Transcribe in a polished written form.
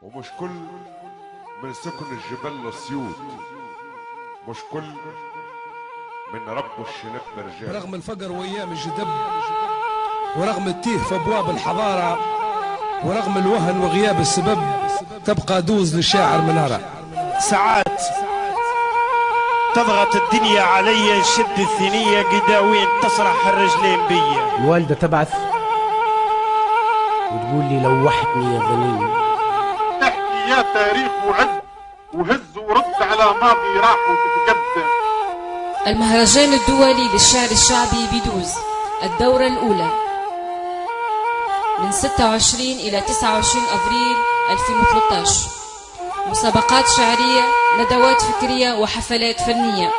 ومش كل من سكن الجبال السيوط، مش كل من رب الشنب رجال. رغم الفقر وايام الجدب، ورغم التيه في ابواب الحضاره، ورغم الوهن وغياب السبب، تبقى دوز للشاعر مناره. ساعات تضغط الدنيا علي، نشد الثنيه قداوين تصرح الرجلين بيا. الوالده تبعث وتقول لي لوحتني يا ظنين، احكي يا تاريخ وعد وهز ورد على ماضي راح وتتقدم. المهرجان الدولي للشعر الشعبي بدوز الدورة الأولى من 26 إلى 29 أبريل 2013. مسابقات شعرية، ندوات فكرية وحفلات فنية.